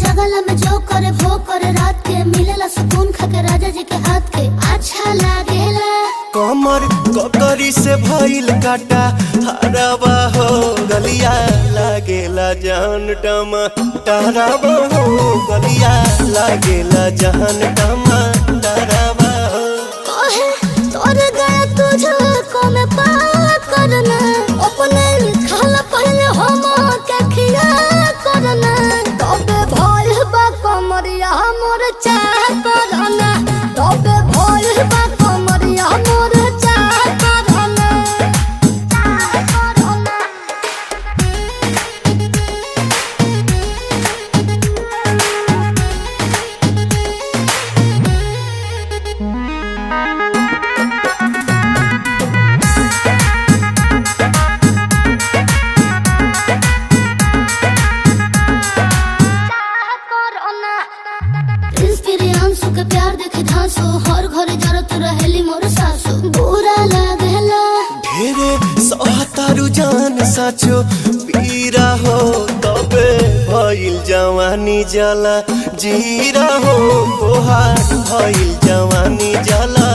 जगला में जो करे वो करे रात के मिलेला सुकून खाके राजा जी के हाथ के अच्छा लागेला। कमर ककरी से भइल काटा हराबा हो गलिया लागेला जान टमा डराबा हो गलिया लागेला जान टमा डराबा हो। कहे तोर गया तुझको मैं पार करना अपने खाला पहले हम के खिया करना तबे भइल बा कमरिया मोर चाह करना तबे भइल बा कमरिया मोर चाह करना चाह करना। प्रियांशु के प्यार देखे धांसो हर घरे जरत रहेली मोर सासु बुरा लागेला। ढेरे सहतारू जान साचो पीरा हो तबे भइल जवानी जला जीरा हो तोहार भइल जवानी जला।